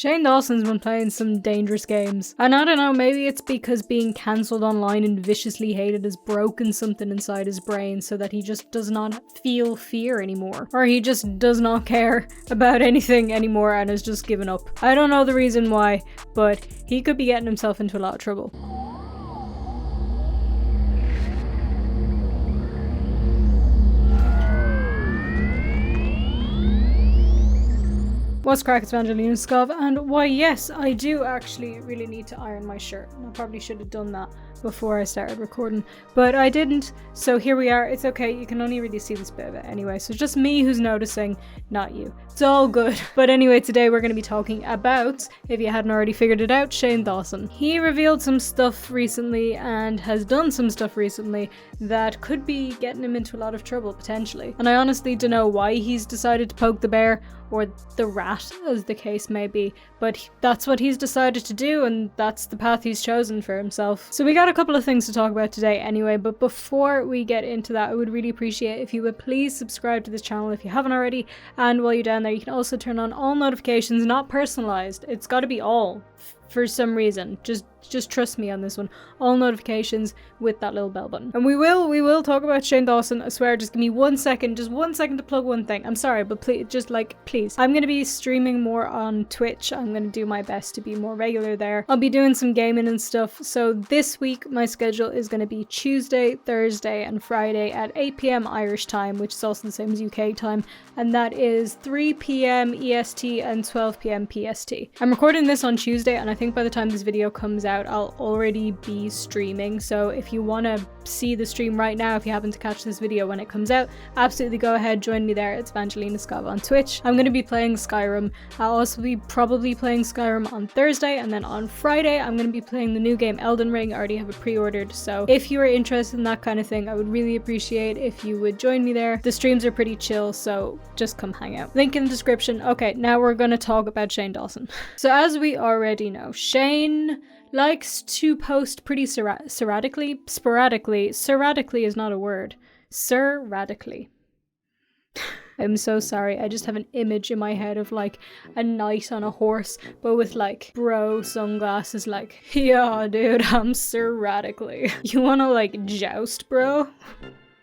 Shane Dawson's been playing some dangerous games. And I don't know, maybe it's because being cancelled online and viciously hated has broken something inside his brain so that he just does not feel fear anymore. Or he just does not care about anything anymore and has just given up. I don't know the reason why, but he could be getting himself into a lot of trouble. What's crack, it's VangelinaSkov, and why yes, I do actually really need to iron my shirt. I probably should have done that before I started recording, but I didn't, so here we are. It's okay, you can only really see this bit of it anyway, so it's just me who's noticing, not you. It's all good. But anyway, today we're going to be talking about, if you hadn't already figured it out, Shane Dawson. He revealed some stuff recently and has done some stuff recently that could be getting him into a lot of trouble, potentially. And I honestly don't know why he's decided to poke the bear, or the rat, as the case may be, but that's what he's decided to do, and that's the path he's chosen for himself. So we got a couple of things to talk about today anyway, but before we get into that, I would really appreciate if you would please subscribe to this channel if you haven't already, and while you're down there, you can also turn on all notifications, not personalized. It's got to be all. For some reason, just trust me on this one. All notifications with that little bell button. And we will talk about Shane Dawson. I swear, just give me 1 second, just 1 second to plug one thing. I'm sorry, but please. I'm gonna be streaming more on Twitch. I'm gonna do my best to be more regular there. I'll be doing some gaming and stuff. So this week, my schedule is gonna be Tuesday, Thursday, and Friday at 8 p.m. Irish time, which is also the same as UK time, and that is 3 p.m. EST and 12 p.m. PST. I'm recording this on Tuesday, and I think by the time this video comes out, I'll already be streaming. So if you want to see the stream right now, if you happen to catch this video when it comes out, absolutely go ahead, join me there. It's VangelinaSkov on Twitch. I'm going to be playing Skyrim. I'll also be probably playing Skyrim on Thursday, and then on Friday I'm going to be playing the new game Elden Ring. I already have it pre-ordered, so if you are interested in that kind of thing, I would really appreciate if you would join me there. The streams are pretty chill, so just come hang out. Link in the description. Okay, now we're going to talk about Shane Dawson. So as we already know, Shane likes to post pretty sporadically. Sporadically is not a word. Sporadically. I'm so sorry. I just have an image in my head of like a knight on a horse, but with like bro sunglasses, like, yeah, dude, I'm sporadically. You wanna like joust, bro?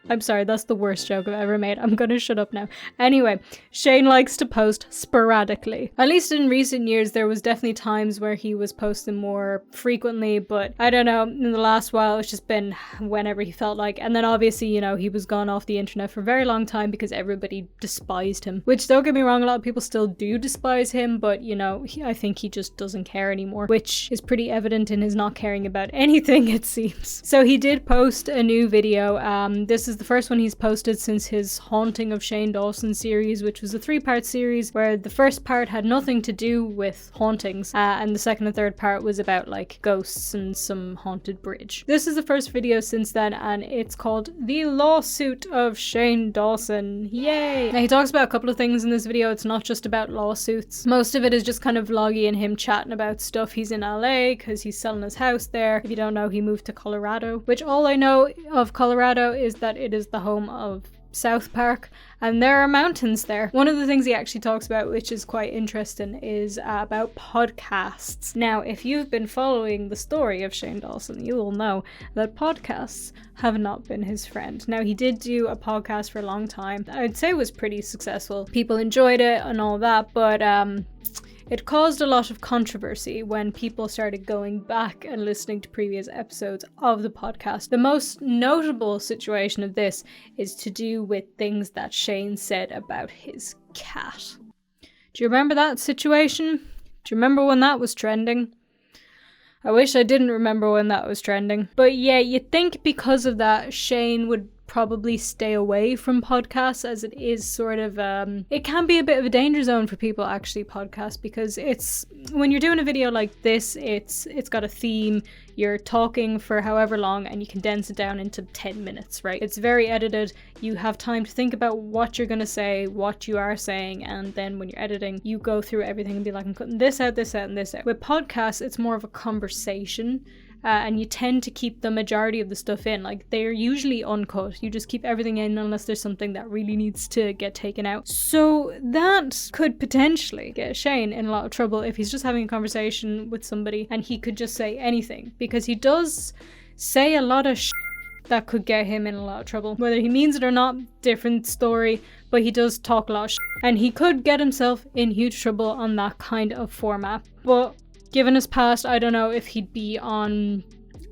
I'm sorry, that's the worst joke I've ever made. I'm gonna shut up now. Anyway, Shane likes to post sporadically. At least in recent years, there was definitely times where he was posting more frequently, but I don't know, in the last while, it's just been whenever he felt like. And then obviously, you know, he was gone off the internet for a very long time because everybody despised him. Which, don't get me wrong, a lot of people still do despise him, but, you know, I think he just doesn't care anymore, which is pretty evident in his not caring about anything, it seems. So he did post a new video. This is the first one he's posted since his Haunting of Shane Dawson series, which was a 3-part series where the first part had nothing to do with hauntings, and the second and third part was about like ghosts and some haunted bridge. This is the first video since then, and it's called The Lawsuit of Shane Dawson. Yay! Now he talks about a couple of things in this video. It's not just about lawsuits. Most of it is just kind of vloggy and him chatting about stuff. He's in LA because he's selling his house there. If you don't know, he moved to Colorado, which all I know of Colorado is that it is the home of South Park, and there are mountains there. One of the things he actually talks about, which is quite interesting, is about podcasts. Now, if you've been following the story of Shane Dawson, you will know that podcasts have not been his friend. Now, he did do a podcast for a long time. I'd say it was pretty successful. People enjoyed it and all that, but it caused a lot of controversy when people started going back and listening to previous episodes of the podcast. The most notable situation of this is to do with things that Shane said about his cat. Do you remember that situation? Do you remember when that was trending? I wish I didn't remember when that was trending. But yeah, you'd think because of that, Shane would probably stay away from podcasts, as it is sort of it can be a bit of a danger zone for people, actually, podcasts, because it's when you're doing a video like this, it's got a theme, you're talking for however long and you condense it down into 10 minutes, right? It's very edited, you have time to think about what you're gonna say, what you are saying, and then when you're editing, you go through everything and be like, I'm cutting this out, and this out. With podcasts, it's more of a conversation, and you tend to keep the majority of the stuff in. Like, they're usually uncut. You just keep everything in unless there's something that really needs to get taken out. So that could potentially get Shane in a lot of trouble if he's just having a conversation with somebody and he could just say anything, because he does say a lot of that could get him in a lot of trouble. Whether he means it or not, different story, but he does talk a lot of and he could get himself in huge trouble on that kind of format. But given his past, I don't know if he'd be on,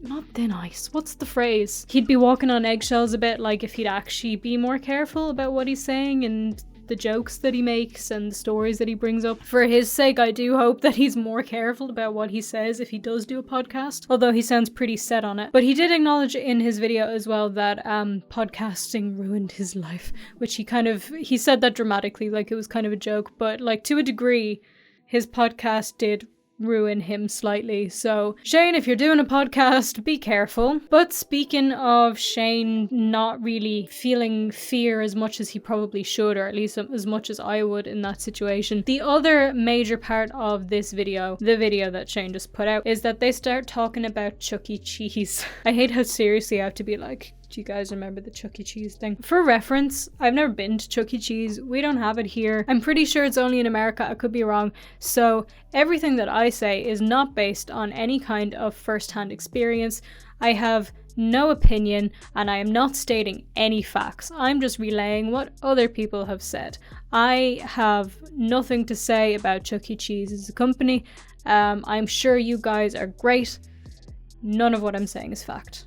not thin ice, what's the phrase? He'd be walking on eggshells a bit, like if he'd actually be more careful about what he's saying and the jokes that he makes and the stories that he brings up. For his sake, I do hope that he's more careful about what he says if he does do a podcast, although he sounds pretty set on it. But he did acknowledge in his video as well that podcasting ruined his life, which he said that dramatically, like it was kind of a joke, but like to a degree, his podcast did ruin him slightly. So Shane, if you're doing a podcast, be careful. But speaking of Shane not really feeling fear as much as he probably should, or at least as much as I would in that situation, the other major part of this video, the video that Shane just put out, is that they start talking about Chuck E. Cheese. I hate how seriously I have to be like, do you guys remember the Chuck E. Cheese thing? For reference, I've never been to Chuck E. Cheese. We don't have it here. I'm pretty sure it's only in America. I could be wrong. So everything that I say is not based on any kind of first-hand experience. I have no opinion and I am not stating any facts. I'm just relaying what other people have said. I have nothing to say about Chuck E. Cheese as a company. I'm sure you guys are great. None of what I'm saying is fact.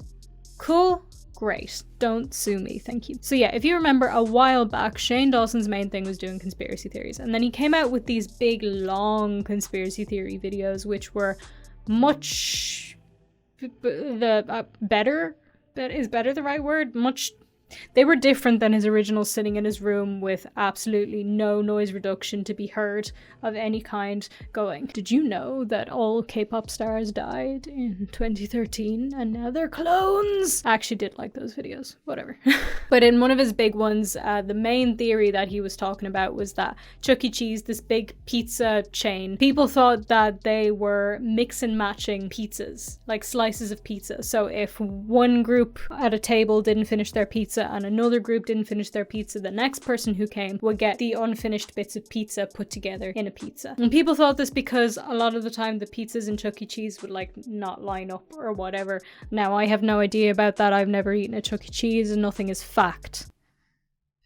Cool? Great. Don't sue me, thank you. So yeah, if you remember a while back, Shane Dawson's main thing was doing conspiracy theories, and then he came out with these big, long conspiracy theory videos, which were much better. Is better the right word? They were different than his original sitting in his room with absolutely no noise reduction to be heard of any kind, going, did you know that all K-pop stars died in 2013 and now they're clones? I actually did like those videos, whatever. But in one of his big ones, the main theory that he was talking about was that Chuck E. Cheese, this big pizza chain, people thought that they were mix and matching pizzas, like slices of pizza. So if one group at a table didn't finish their pizza and another group didn't finish their pizza, the next person who came would get the unfinished bits of pizza put together in a pizza. And people thought this because a lot of the time the pizzas in Chuck E. Cheese would like not line up or whatever. Now I have no idea about that. I've never eaten a Chuck E. Cheese and nothing is fact.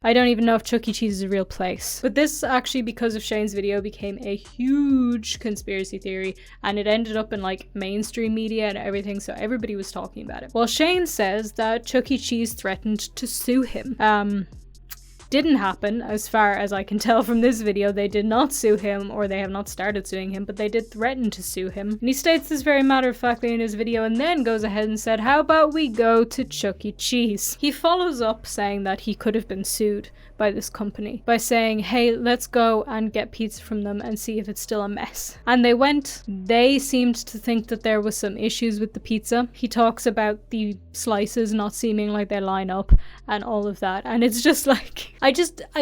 I don't even know if Chuck E. Cheese is a real place. But this actually, because of Shane's video, became a huge conspiracy theory, and it ended up in like mainstream media and everything, so everybody was talking about it. Well, Shane says that Chuck E. Cheese threatened to sue him. Didn't happen, as far as I can tell from this video. They did not sue him, or they have not started suing him, but they did threaten to sue him. And he states this very matter-of-factly in his video, and then goes ahead and said, how about we go to Chuck E. Cheese? He follows up saying that he could have been sued by this company by saying, hey, let's go and get pizza from them and see if it's still a mess. And they went. They seemed to think that there was some issues with the pizza. He talks about the slices not seeming like they line up and all of that, and it's just like, I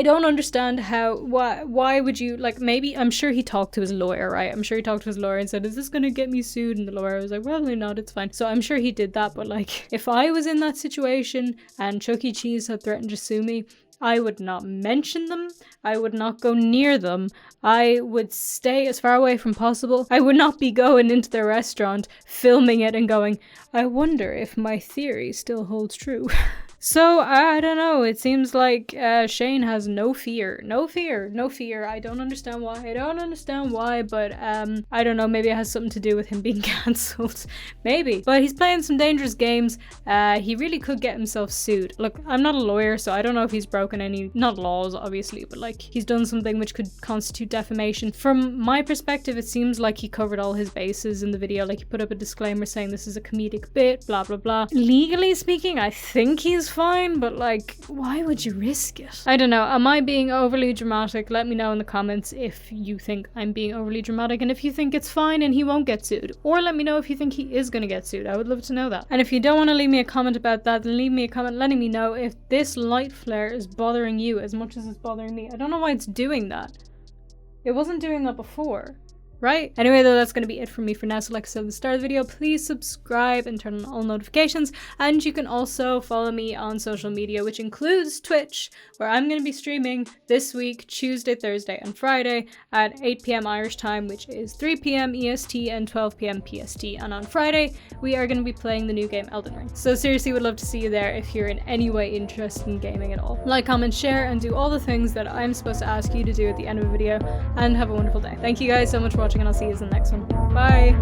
don't understand why would you, like, maybe, I'm sure he talked to his lawyer, right? I'm sure he talked to his lawyer and said, is this gonna get me sued? And the lawyer was like, probably not, it's fine. So I'm sure he did that, but like, if I was in that situation and Chuck E. Cheese had threatened to sue me, I would not mention them. I would not go near them. I would stay as far away from possible. I would not be going into their restaurant, filming it and going, I wonder if my theory still holds true. So, I don't know, it seems like Shane has no fear. No fear. I don't understand why, but I don't know, maybe it has something to do with him being cancelled. Maybe. But he's playing some dangerous games. He really could get himself sued. Look, I'm not a lawyer, so I don't know if he's broken any, not laws, obviously, but like, he's done something which could constitute defamation. From my perspective, it seems like he covered all his bases in the video. Like, he put up a disclaimer saying this is a comedic bit, blah, blah, blah. Legally speaking, I think he's fine, but like, why would you risk it? I don't know. Am I being overly dramatic? Let me know in the comments if you think I'm being overly dramatic, and if you think it's fine and he won't get sued. Or let me know if you think he is going to get sued. I would love to know that. And if you don't want to leave me a comment about that, then leave me a comment letting me know if this light flare is bothering you as much as it's bothering me. I don't know why it's doing that. It wasn't doing that before. right? Anyway, though, that's going to be it from me for now. So like I said at the start of the video, please subscribe and turn on all notifications. And you can also follow me on social media, which includes Twitch, where I'm going to be streaming this week, Tuesday, Thursday, and Friday at 8 p.m. Irish time, which is 3 p.m. EST and 12 p.m. PST. And on Friday, we are going to be playing the new game Elden Ring. So seriously, would love to see you there if you're in any way interested in gaming at all. Like, comment, share, and do all the things that I'm supposed to ask you to do at the end of a video. And have a wonderful day. Thank you guys so much for watching, and I'll see you in the next one. Bye!